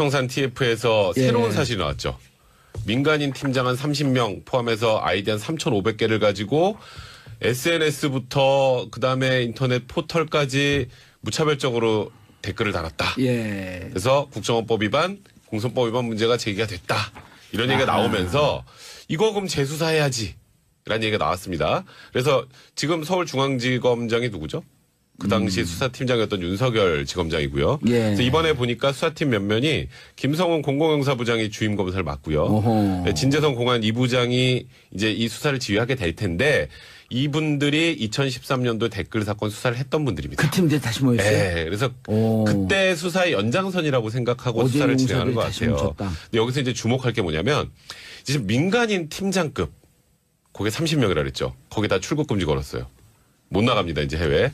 청산 TF에서 예. 새로운 사실이 나왔죠. 민간인 팀장 한 30명 포함해서 아이디 한 3,500개를 가지고 SNS부터 그다음에 인터넷 포털까지 무차별적으로 댓글을 달았다. 예. 그래서 국정원법 위반, 공선법 위반 문제가 제기가 됐다. 이런 얘기가 나오면서 이거 그럼 재수사해야지. 라는 얘기가 나왔습니다. 그래서 지금 서울중앙지검장이 누구죠? 그 당시 수사팀장이었던 윤석열 지검장이고요. 예. 그래서 이번에 보니까 수사팀 몇몇이 김성훈 공공형사부장이 주임 검사를 맡고요. 어허. 진재성 공안 2부장이 이제 이 수사를 지휘하게 될 텐데 이분들이 2013년도 댓글 사건 수사를 했던 분들입니다. 그 팀들 다시 모였어요? 네, 그래서 오. 그때 수사의 연장선이라고 생각하고 수사를 진행하는 것 다시 같아요. 뭉쳤다. 근데 여기서 이제 주목할 게 뭐냐면 지금 민간인 팀장급 거기에 30명이라 그랬죠. 거기다 출국 금지 걸었어요. 못 나갑니다, 이제 해외.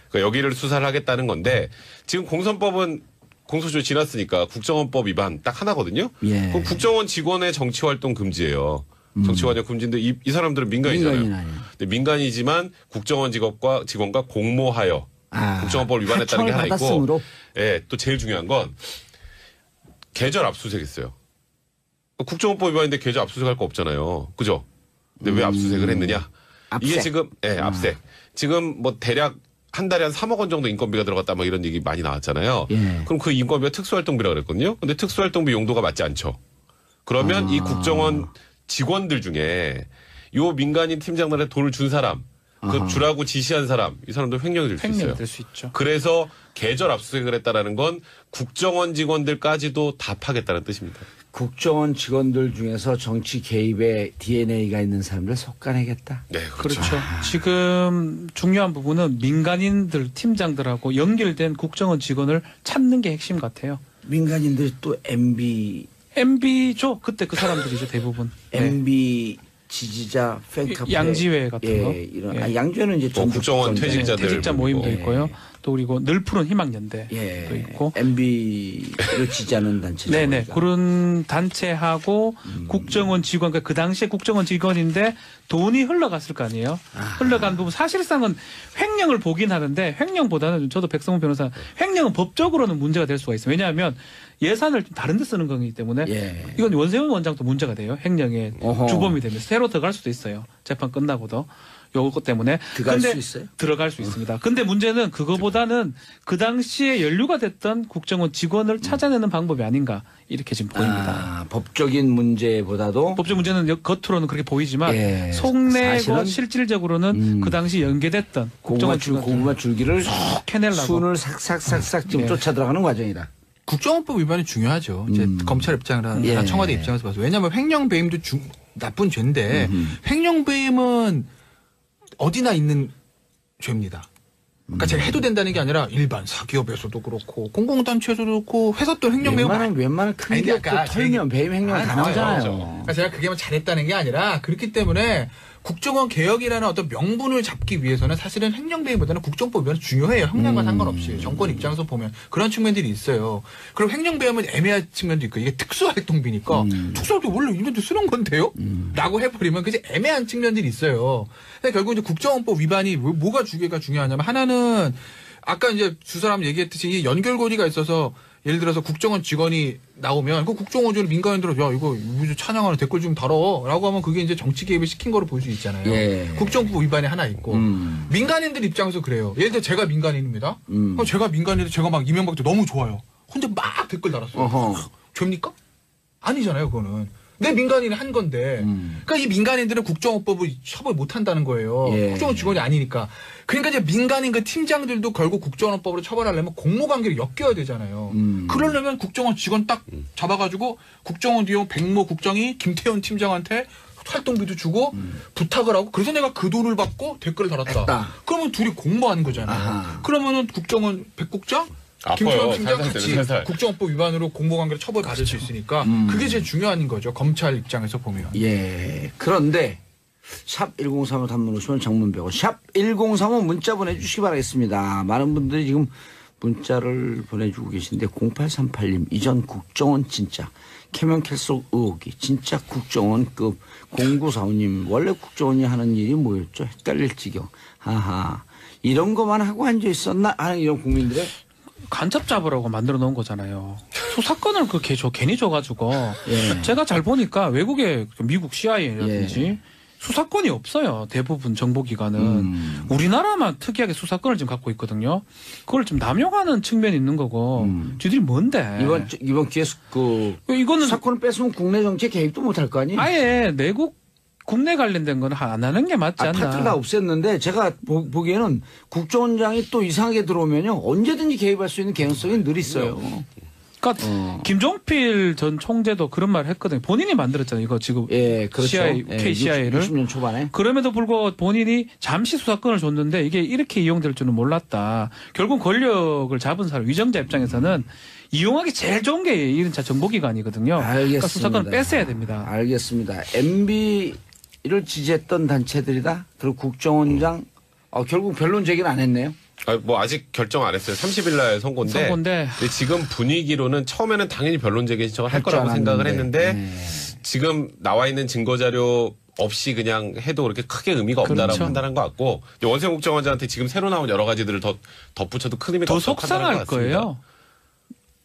그러니까 여기를 수사를 하겠다는 건데 지금 공선법은 공소시효 지났으니까 국정원법 위반 딱 하나거든요. 예. 그럼 국정원 직원의 정치활동 금지예요. 정치활동 금지인데 이 사람들은 민간이잖아요. 민간인 아니에요. 근데 민간이지만 국정원 직원과 공모하여 국정원법 위반했다는 게 하나 있고, 받았으므로. 예, 또 제일 중요한 건 계절 압수수색했어요. 국정원법 위반인데 계절 압수수색할 거 없잖아요. 그죠? 근데 왜 압수수색을 했느냐? 압색. 이게 지금 압색. 지금 뭐 대략 한 달에 한 3억 원 정도 인건비가 들어갔다 뭐 이런 얘기 많이 나왔잖아요. 예. 그럼 그 인건비가 특수활동비라 그랬거든요. 근데 특수활동비 용도가 맞지 않죠. 그러면 이 국정원 직원들 중에 요 민간인 팀장들한테 돈을 준 사람, 그 주라고 지시한 사람, 이 사람도 횡령이 될 수 있어요. 횡령이 될 수 있죠. 그래서 계절 압수수색을 했다라는 건 국정원 직원들까지도 다 파겠다는 뜻입니다. 국정원 직원들 중에서 정치 개입에 DNA가 있는 사람들 속아내겠다. 네, 그렇죠. 그렇죠. 지금 중요한 부분은 민간인들, 팀장들하고 연결된 국정원 직원을 찾는 게 핵심 같아요. 민간인들이 또 MB죠. 그때 그 사람들이죠, 대부분. MB 지지자 팬카페. 양지회 같은 거. 이런. 예. 양지회는 이제 국정원 전직 퇴직자들 퇴직자 모임도 예. 있고요. 또 그리고 늘 푸른 희망연대도 예. 있고. MB를 지지하는 단체. 네네. 그런 단체하고 국정원 직원, 그러니까 그 당시에 국정원 직원인데 돈이 흘러갔을 거 아니에요. 흘러간 부분 사실상은 횡령을 보긴 하는데 횡령보다는 저도 백성훈 변호사 횡령은 법적으로는 문제가 될 수가 있어요. 왜냐하면 예산을 좀 다른 데 쓰는 거기 때문에 예. 이건 원세훈 원장도 문제가 돼요. 횡령의 어허. 주범이 되면서 새로 들어갈 수도 있어요. 재판 끝나고도. 요거 때문에. 들어갈 근데 수 있어요? 들어갈 수 있습니다. 근데 문제는 그거보다는 그 당시에 연루가 됐던 국정원 직원을 찾아내는 방법이 아닌가 이렇게 지금 보입니다. 법적인 문제보다도 법적 문제는 겉으로는 그렇게 보이지만 예. 속내고 사실은 실질적으로는 그 당시 연계됐던 국정원 직원 고구마 줄기를 캐내려고. 순을 삭삭삭삭 지금 네. 쫓아 들어가는 과정이다. 국정원법 위반이 중요하죠. 이제 검찰 입장이나 예. 청와대 입장에서 봐서. 왜냐하면 횡령 배임도 나쁜 죄인데 횡령 배임은 어디나 있는 죄입니다. 그러니까 제가 해도 된다는 게 아니라 일반 사기업에서도 그렇고 공공단체에서도 그렇고 회사 또 횡령 배임 웬만한 큰 기업도 털면 배임 횡령 다 나오잖아요. 그러니까 제가 그게만 잘했다는 게 아니라 그렇기 때문에 국정원 개혁이라는 어떤 명분을 잡기 위해서는 사실은 횡령 배임보다는 국정법 위반이 중요해요. 형량과 상관없이 정권 입장에서 보면 그런 측면들이 있어요. 그리고 횡령 배임은 애매한 측면도 있고 이게 특수활동비니까 특수활동 원래 있는데 쓰는 건데요? 라고 해버리면 그게 애매한 측면들이 있어요. 근데 결국 이제 국정원법 위반이 뭐가 주계가 중요하냐면 하나는 아까 이제 두 사람 얘기했듯이 이 연결고리가 있어서 예를 들어서 국정원 직원이 나오면 그 국정원적으로 민간인들은 야 이거 찬양하는 댓글 좀 달어라고 하면 그게 이제 정치 개입을 시킨 거로 볼 수 있잖아요. 예. 국정법 위반이 하나 있고 민간인들 입장에서 그래요. 예를 들어 제가 민간인입니다. 그럼 제가 민간인인데 제가 막 이명박도 너무 좋아요. 혼자 막 댓글 달았어요. 죄입니까? 아니잖아요, 그거는. 내 민간인이 한 건데. 그러니까 이 민간인들은 국정원법을 처벌 못 한다는 거예요. 예. 국정원 직원이 아니니까. 그러니까 이제 민간인 그 팀장들도 결국 국정원법으로 처벌하려면 공모관계를 엮여야 되잖아요. 그러려면 국정원 직원 딱 잡아가지고 국정원 뒤에 백모 국장이 김태현 팀장한테 활동비도 주고 부탁을 하고 그래서 내가 그 돈을 받고 댓글을 달았다. 했다. 그러면 둘이 공모하는 거잖아요. 아하. 그러면은 국정원 백국장 김태현 아파요. 팀장 살살 같이 때려, 살살. 국정원법 위반으로 공모관계를 처벌받을 수 있으니까 그게 제일 중요한 거죠. 검찰 입장에서 보면. 예. 그런데 샵 1035 단문 50원 장문 100원 샵 1035 문자 보내주시기 바라겠습니다. 많은 분들이 지금 문자를 보내주고 계신데 0838님 이전 국정원 진짜 캐명캘속 의혹이 진짜 국정원급 0945님 원래 국정원이 하는 일이 뭐였죠? 헷갈릴 지경. 하하 이런 것만 하고 앉아 있었나 하는 이런 국민들의 간첩 잡으라고 만들어 놓은 거잖아요. 수사권을 그렇게 괜히 줘가지고 예. 제가 잘 보니까 외국의 미국 CIA라든지 수사권이 없어요. 대부분 정보기관은 우리나라만 특이하게 수사권을 지금 갖고 있거든요. 그걸 좀 남용하는 측면이 있는 거고 쥐들이 뭔데? 이번 기회에 이거는 수사권을 뺏으면 국내 정치에 개입도 못할 거 아니에요? 아예 내국 국내 관련된 건 안 하는 게 맞지 않나? 파트를 다 없앴는데 제가 보기에는 국정원장이 또 이상하게 들어오면요 언제든지 개입할 수 있는 개연성이 늘 있어요. 그러니까 김종필 전 총재도 그런 말을 했거든요. 본인이 만들었잖아요. 이거 지금 예, 그렇죠. CIA, KCIA를 60년 초반에. 그럼에도 불구하고 본인이 잠시 수사권을 줬는데 이게 이렇게 이용될 줄은 몰랐다. 결국 권력을 잡은 사람 위정자 입장에서는 이용하기 제일 좋은 게 이런 정보기관이거든요. 알겠습니다. 그러니까 수사권을 뺐어야 됩니다. 알겠습니다. MB를 지지했던 단체들이다. 그리고 국정원장 결국 변론 제기는 안 했네요. 뭐 아직 결정 안 했어요. 30일 날 선고인데. 선고인데. 근데 지금 분위기로는 처음에는 당연히 변론 제기 신청을 할 거라고 생각을 했는데 지금 나와 있는 증거 자료 없이 그냥 해도 그렇게 크게 의미가 없다라고 그렇죠. 판단한 것 같고 원세훈 국정원장한테 지금 새로 나온 여러 가지들을 더 덧붙여도 큰 의미가 더 없다고 판단한 속상할 것 같습니다. 거예요.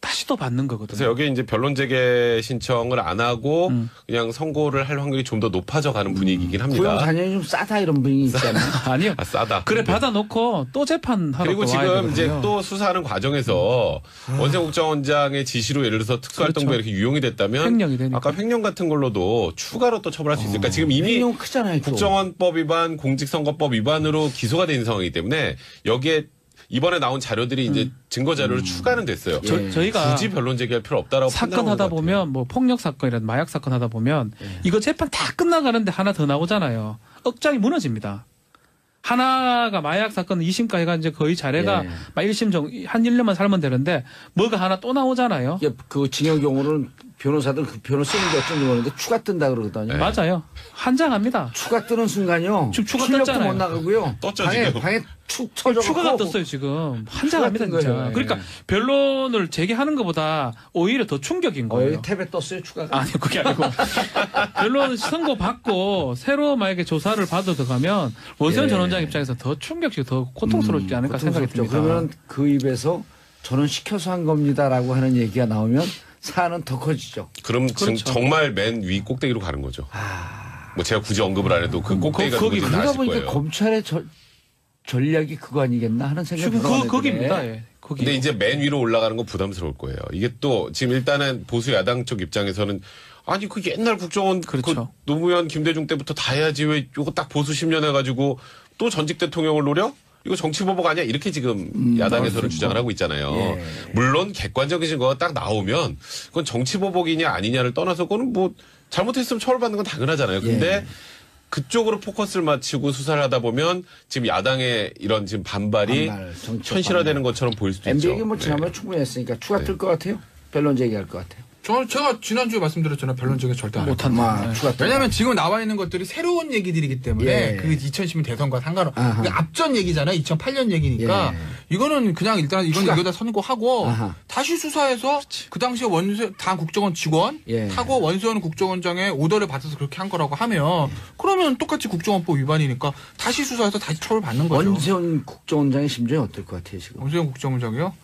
다시 또 받는 거거든요. 그래서 여기 이제 변론 재개 신청을 안 하고 그냥 선고를 할 확률이 좀 더 높아져 가는 분위기이긴 합니다. 구형 4년이 좀 싸다 이런 분위기 있잖아요. 아니요. 아, 싸다. 그래 네. 받아놓고 또 재판하러 그리고 또 와야 지금 이제 되거든요. 또 수사하는 과정에서 원세훈 국정원장의 지시로 예를 들어서 특수활동부에 그렇죠. 이렇게 유용이 됐다면 횡령이 되니까. 아까 횡령 같은 걸로도 추가로 또 처벌할 수 있으니까 지금 이미 횡령 크잖아요. 또. 국정원법 위반, 공직선거법 위반으로 기소가 된 상황이기 때문에 여기에 이번에 나온 자료들이 이제 증거 자료로 추가는 됐어요. 저희가 굳이 변론 제기할 필요 없다라고 사건 판단한 하다 것 같아요. 보면 뭐 폭력 사건이라든 마약 사건 하다 보면 이거 재판 다 끝나가는데 하나 더 나오잖아요. 억장이 무너집니다. 하나가 마약 사건 2심까지 가 이제 거의 자네가 예. 막 1심 한 1년만 살면 되는데 뭐가 하나 또 나오잖아요. 이게 그 징역용으로는 변호사들 그 변호 쓰는 게 어쩐지 모르는데 추가 뜬다 그러거든요. 맞아요. 한장합니다. 추가 뜨는 순간요. 지금 추가 출력도 떴잖아요. 못 나가고요. 떴죠, 방에 지금. 방에 축 터져. 추가가 떴어요 지금. 한장합니다 뜬 진짜. 거예요. 그러니까 예. 변론을 재개하는 것보다 오히려 더 충격인 거예요. 여기 탭에 떴어요 추가가. 아니 그게 아니고 변론 선고 받고 새로 만약에 조사를 받아 들어가면 원세훈 예. 전 원장 입장에서 더 충격적이고 더 고통스럽지 않을까 생각이 듭니다. 그러면 그 입에서 저는 시켜서 한 겁니다라고 하는 얘기가 나오면 사안은 더 커지죠. 그럼 그렇죠. 정말 맨 위 꼭대기로 가는 거죠. 뭐 제가 굳이 언급을 안 해도 그 꼭대기가 거기 누군지 다 그러다 아실 보니까 거예요. 검찰의 전략이 그거 아니겠나 하는 생각이 지금 들어요. 거기입니다. 예. 거기. 근데 이제 맨 위로 올라가는 건 부담스러울 거예요. 이게 또 지금 일단은 보수 야당 쪽 입장에서는 아니 그 옛날 국정원 그렇죠. 그 노무현 김대중 때부터 다 해야지 왜 이거 딱 보수 10년 해가지고 또 전직 대통령을 노려? 이거 정치보복 아니야? 이렇게 지금 야당에서는 주장을 하고 있잖아요. 예. 물론 객관적인 증거가 딱 나오면 그건 정치보복이냐 아니냐를 떠나서 그거는 뭐 잘못했으면 처벌받는 건 당연하잖아요. 근데 그쪽으로 포커스를 맞추고 수사를 하다 보면 지금 야당의 이런 지금 반발이 반발, 정치적 현실화되는 것처럼 보일 수도 있죠. MB에게 뭐 지난번에 충분히 했으니까 추가 뜰 것 같아요. 변론 제기할 것 같아요. 제가 지난주에 말씀드렸잖아요. 변론 제기 절대 안 못한다. 마 네. 추가 뜰 왜냐하면 지금 나와 있는 것들이 새로운 얘기들이기 때문에 예. 그 2010년 대선과 상관없. 아하. 그 앞전 얘기잖아요. 2008년 얘기니까 예. 이거는 그냥 일단 이건 추가. 이거다 선고하고 아하. 다시 수사해서 그 당시에 당 국정원 직원 예. 하고 원세훈 국정원장의 오더를 받아서 그렇게 한 거라고 하면 그러면 똑같이 국정원법 위반이니까 다시 수사해서 다시 처벌 받는 거죠. 원세훈 국정원장의 심정이 어떨 것 같아요 지금? 원세훈 국정원장이요?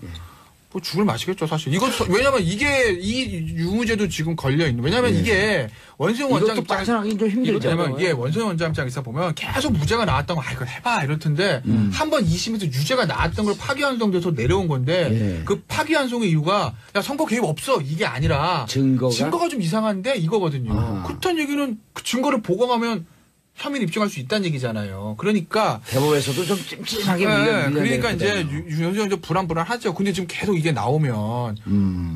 뭐 죽을 맛이겠죠 사실. 이거 왜냐면 이게 이 유무죄도 지금 걸려 있는. 왜냐면 이게 원세훈 원장 이것도 입장에서 빠져나가기 좀 힘들죠. 왜냐면 이게 원세훈 원장 입장에서 보면 계속 무죄가 나왔던 거, 아, 이거 해봐 이럴 텐데 한 번 2심에서 유죄가 나왔던 걸 파기환송돼서 내려온 건데 예. 그 파기환송의 이유가 야 선거 개입 없어 이게 아니라 증거가 좀 이상한데 이거거든요. 아하. 그렇다는 얘기는 그 증거를 보강하면 혐의를 입증할 수 있다는 얘기잖아요. 그러니까 대법에서도 좀 찜찜하게 그러니까 이제 윤석열 좀 불안불안하죠. 근데 지금 계속 이게 나오면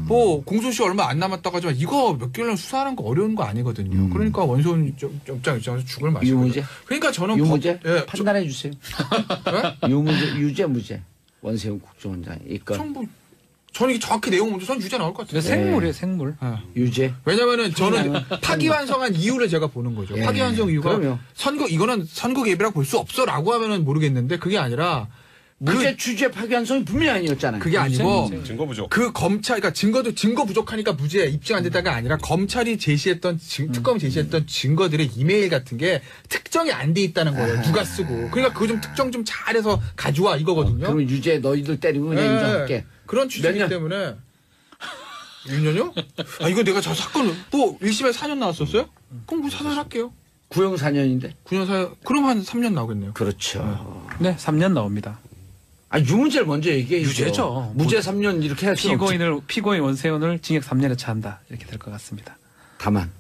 뭐 공소시 얼마 안 남았다고 하지만 이거 몇 개월만 수사하는 거 어려운 거 아니거든요. 그러니까 원소원 입장에서 죽을 맛이고. 유무죄? 그러니까 저는 유무죄? 예, 판단해 주세요. 유무죄, 유죄, 무죄. 원세훈 국정원장 이건 저는 이게 정확히 내용 먼저 전 유죄 나올 것 같아요. 생물이에요 생물. 유죄. 왜냐면은 저는 파기환송한 이유를 제가 보는 거죠. 예. 파기환송 이유가 그럼요. 이거는 선거 개입이라고 볼 수 없어라고 하면은 모르겠는데 그게 아니라 무죄 취재 파기환송이 분명히 아니었잖아요. 그게 아니고 증거 부족. 그 검찰, 그러니까 증거 부족하니까 무죄 입증 안 됐다가 아니라 검찰이 제시했던 특검이 제시했던 증거들의 이메일 같은 게 특정이 안 돼 있다는 거예요. 누가 쓰고. 그러니까 그거 좀 특정 좀 잘해서 가져와 이거거든요. 그러면 유죄 너희들 때리고 그냥 인정할게. 그런 취지이기 년? 때문에 6년요? 아 이거 내가 저 사건을 뭐 1심에 4년 나왔었어요? 그럼 뭐 사살할게요. 구형 4년인데. 9년 사유 그럼 한 3년 나오겠네요. 그렇죠. 네, 3년 나옵니다. 아 유무죄를 먼저 얘기해. 유죄죠. 무죄 3년 이렇게 할 수는 없지. 피고인 원세훈을 징역 3년에 처한다 이렇게 될 것 같습니다. 다만.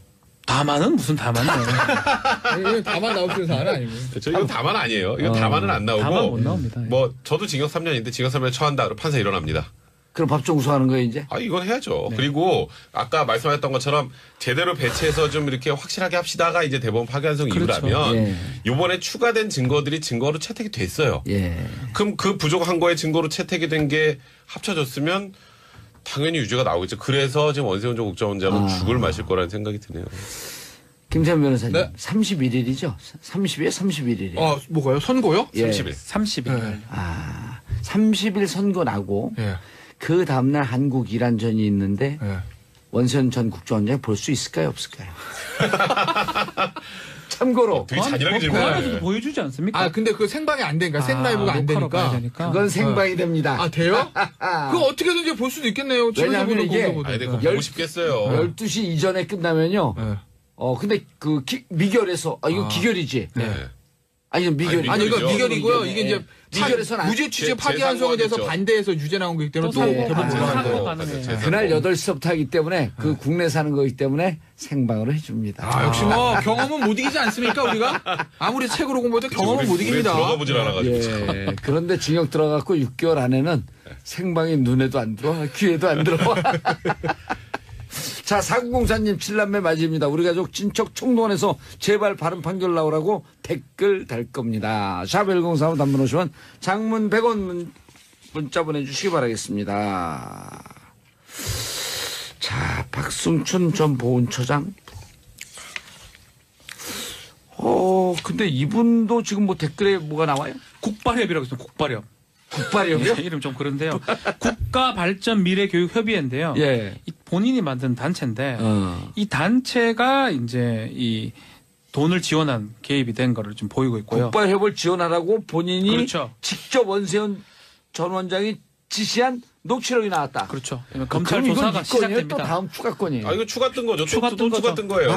다만은 무슨 다만이에요. 다만 나올 수 있는 사안은 아니고. 그렇죠. 이건 다만 아니에요. 이건 다만은 안 나오고. 다만 못 나옵니다. 뭐 저도 징역 3년인데 징역 3년 처한다. 그럼 판사 일어납니다. 그럼 법정 구속하는 거예요 이제? 아, 이건 해야죠. 그리고 아까 말씀하셨던 것처럼 제대로 배치해서 좀 이렇게 확실하게 합시다가 이제 대법원 파기환송 그렇죠. 이유라면 예. 이번에 추가된 증거들이 증거로 채택이 됐어요. 예. 그럼 그 부족한 거에 증거로 채택이 된 게 합쳐졌으면 당연히 유죄가 나오겠죠. 그래서 지금 원세훈 전 국정원장은 죽을 마실 거라는 생각이 드네요. 김태현 변호사님. 네. 31일이죠? 30일, 31일이에요. 뭐가요? 선고요? 예. 30일. 30일. 네. 아, 30일 선고 나고 예. 그 다음날 한국 이란전이 있는데 예. 원세훈 전 국정원장 볼 수 있을까요, 없을까요? 참고로 되게 잔인하게 그 질문하네. 안에서도 보여주지 않습니까? 아 근데 그 생방이 안 되니까 생라이브가 안 녹화로 봐야 되니까. 되니까. 그건 생방이 됩니다. 아 돼요? 그거 어떻게든지 볼 수도 있겠네요. 집에서 왜냐하면 보든 이게 거기서 보든. 아니, 근데 그거 보고 싶겠어요. 12시 이전에 끝나면요. 예. 근데 그 미결에서 이거 기결이지. 네. 아니 미결. 아니, 아니 이거 미결이죠. 미결이고요. 이게 이제 미결에서는 무죄 취재 제- 파기환송에 대해서 재상고하겠죠. 반대해서 유죄 나온 거기 때문에 또 또 상고 대법원 가능해요. 올라가는 상고 거. 가능해요. 그날 8시부터 하기 때문에 그 국내에서 하는 거기 때문에 생방으로 해줍니다. 아, 역시 뭐 경험은 못 이기지 않습니까 우리가? 아무리 책으로 공부해도 경험은 못 이깁니다. 들어가 보질 않아가지고. 예. 그런데 징역 들어갔고 6개월 안에는 생방이 눈에도 안 들어와, 귀에도 안 들어와. 자, 사구공사님 7남매 맞입니다. 우리 가족 친척 총동원해서 제발 바른 판결 나오라고 댓글 달 겁니다. 샵 1035 단문 50원, 장문 100원 문자 보내주시기 바라겠습니다. 자, 박승춘 전 보훈처장. 근데 이분도 지금 뭐 댓글에 뭐가 나와요? 국발협이라고 있습니다. 국발협. 국발이요? 이름 좀 그런데요. 국가발전미래교육협의회인데요. 예. 이 본인이 만든 단체인데 어. 이 단체가 이제 이 돈을 지원한 개입이 된 거를 좀 보이고 있고요. 국발협을 지원하라고 본인이 그렇죠. 직접 원세훈 전 원장이 지시한 녹취록이 나왔다. 그렇죠. 검찰 그럼 이건 조사가 이 건이에요? 시작됩니다. 또 다음 추가건이에요. 아, 이거 추가 뜬 거죠. 추가 뜬 추가 거죠. 뜬 거예요.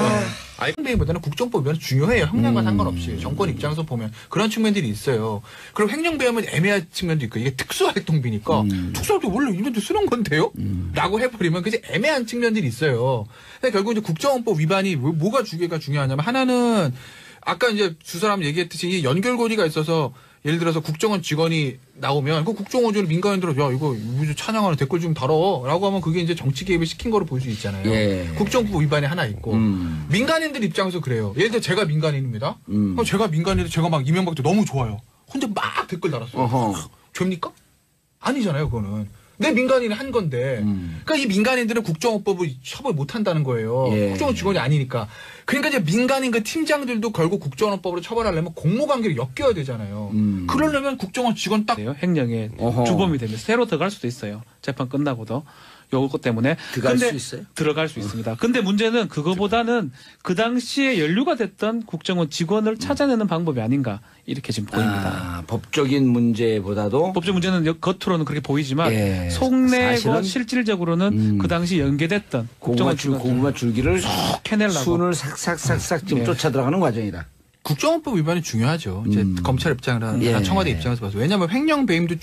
아니, 행정보다는 국정법이 중요해요. 형량과 상관없이 정권 입장에서 보면 그런 측면들이 있어요. 그리고 횡령배하면 애매한 측면도 있고 이게 특수활동비니까 특수활동 원래 이런데 쓰는 건데요? 라고 해버리면 그게 애매한 측면들이 있어요. 근데 결국 이제 국정원법 위반이 뭐가 주계가 중요하냐면 하나는 아까 이제 두 사람 얘기했듯이 이 연결고리가 있어서 예를 들어서 국정원 직원이 나오면 그 국정원주는 민간인들은 야 이거 무슨 찬양하는 댓글 좀 달어라고 하면 그게 이제 정치 개입을 시킨 거로 볼 수 있잖아요. 예. 국정법 위반이 하나 있고 민간인들 입장에서 그래요. 예를 들어 제가 민간인입니다. 그럼 제가 민간인인데 제가 막 이명박도 너무 좋아요. 근데 막 댓글 달았어요. 어허. 죄입니까? 아니잖아요, 그거는. 내 민간인이 한 건데. 그러니까 이 민간인들은 국정원법을 처벌 못 한다는 거예요. 예. 국정원 직원이 아니니까. 그러니까 이제 민간인 그 팀장들도 결국 국정원법으로 처벌하려면 공모관계를 엮여야 되잖아요. 그러려면 국정원 직원 딱 돼요. 횡령에 어허. 주범이 되면 새로 들어갈 수도 있어요. 재판 끝나고도. 요것 때문에 들어갈 근데 수 있어요? 들어갈 수 있습니다. 근데 문제는 그거보다는 그 당시에 연루가 됐던 국정원 직원을 찾아내는 방법이 아닌가 이렇게 지금 보입니다. 아, 법적인 문제보다도 법적 문제는 겉으로는 그렇게 보이지만 예, 속내고 사실은 실질적으로는 그 당시 연계됐던 국정원 고구마 줄기를 캐내려고. 순을 삭삭삭삭 지금 네. 쫓아 들어가는 과정이다. 국정원법 위반이 중요하죠. 이제 검찰 입장이나 예. 청와대 입장에서 봐서. 왜냐하면 횡령 배임도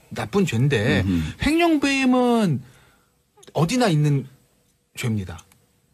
나쁜 죄인데 횡령 배임은 어디나 있는 죄입니다.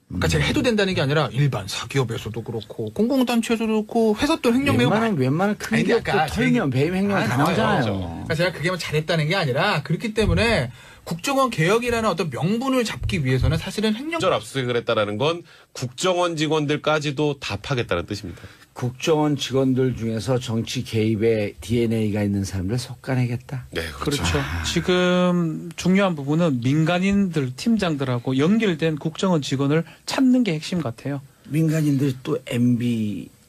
그러니까 제가 해도 된다는 게 아니라 일반 사기업에서도 그렇고 공공단체에서도 그렇고 회사 또 횡령 배임 웬만한 큰 아니, 기업도 그러니까 털면 배임 횡령 다 나오잖아요. 그러니까 제가 그게만 잘했다는 게 아니라 그렇기 때문에 국정원 개혁이라는 어떤 명분을 잡기 위해서는 사실은 횡령 국정 압수수색을 했다라는 건 국정원 직원들까지도 다 파겠다는 뜻입니다. 국정원 직원들 중에서 정치 개입에 DNA가 있는 사람들 속아내겠다. 네, 그렇죠. 그렇죠. 지금 중요한 부분은 민간인들 팀장들하고 연결된 국정원 직원을 찾는 게 핵심 같아요. 민간인들이 또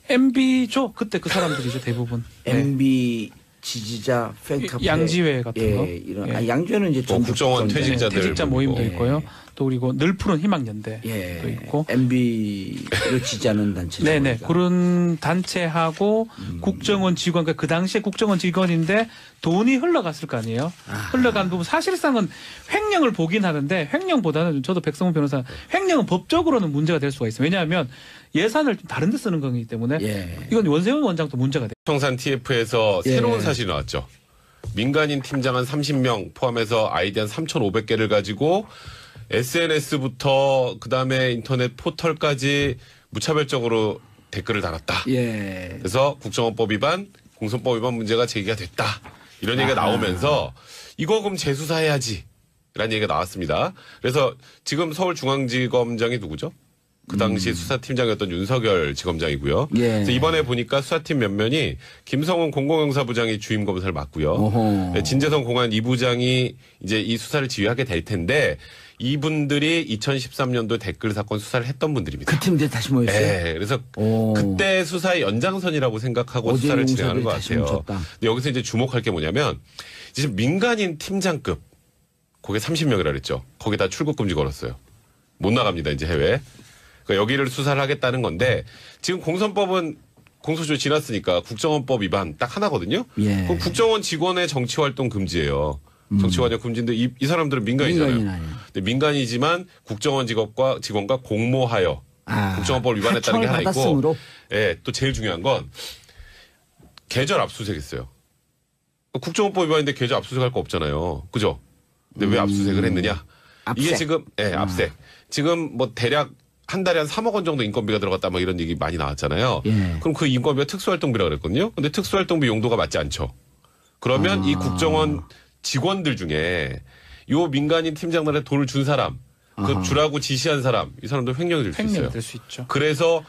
MB죠. 그때 그 사람들이죠 대부분. 네. MB 지지자 팬카페 양지회 같은 거. 이런 예. 양지회는 이제 전국 국정원 건데. 퇴직자들 퇴직자 모임도 모임이고. 있고요. 또 그리고 늘 푸른 희망연대 예. 또 있고 MB를 지지하는 단체. 네네 그런 단체하고 국정원 직원 그 당시에 국정원 직원인데 돈이 흘러갔을 거 아니에요. 흘러간 부분 사실상은 횡령을 보긴 하는데 횡령보다는 저도 백성문 변호사 횡령은 법적으로는 문제가 될 수가 있어요. 왜냐하면 예산을 좀 다른 데 쓰는 거기 때문에 예. 이건 원세훈 원장도 문제가 돼요. 청산 TF에서 예. 새로운 사실이 나왔죠. 민간인 팀장 한 30명 포함해서 아이디 한 3,500개를 가지고 SNS부터 그다음에 인터넷 포털까지 무차별적으로 댓글을 달았다. 예. 그래서 국정원법 위반, 공선법 위반 문제가 제기가 됐다. 이런 얘기가 나오면서 이거 그럼 재수사해야지. 라는 얘기가 나왔습니다. 그래서 지금 서울중앙지검장이 누구죠? 그 당시 수사팀장이었던 윤석열 지검장이고요. 예. 그래서 이번에 보니까 수사팀 몇면이 김성훈 공공형사부장이 주임 검사를 맡고요. 어허. 네, 진재성 공안 2부장이 이제 이 수사를 지휘하게 될 텐데 이분들이 2013년도 댓글 사건 수사를 했던 분들입니다. 그 팀들 다시 모였어요. 네, 그래서 오. 그때 수사의 연장선이라고 생각하고 어제 수사를 진행하는 것 다시 같아요. 뭉쳤다. 근데 여기서 이제 주목할 게 뭐냐면 지금 민간인 팀장급 거기에 30명이라 그랬죠. 거기다 출국 금지 걸었어요. 못 나갑니다 이제 해외. 그러니까 여기를 수사를 하겠다는 건데 지금 공선법은 공소시효 지났으니까 국정원법 위반 딱 하나거든요. 예. 그럼 국정원 직원의 정치활동 금지예요. 정치활동 금지인데 이 사람들은 민간이잖아요. 민간인 아니에요. 근데 민간이지만 국정원 직원과 공모하여 국정원법을 위반했다는 게 하나 있고, 받았으므로. 예, 또 제일 중요한 건 계절 압수수색했어요. 국정원법 위반인데 계절 압수수색할 거 없잖아요, 그죠? 근데 왜 압수수색을 했느냐? 이게 압색. 지금 압색. 지금 뭐 대략 한 달에 한 3억 원 정도 인건비가 들어갔다 뭐 이런 얘기 많이 나왔잖아요. 예. 그럼 그 인건비가 특수활동비라 그랬거든요. 근데 특수활동비 용도가 맞지 않죠. 그러면 이 국정원 직원들 중에 요 민간인 팀장들한테 돈을 준 사람, 그 주라고 지시한 사람, 이 사람도 횡령이 될 수 있어요. 횡령이 될 수 있죠. 그래서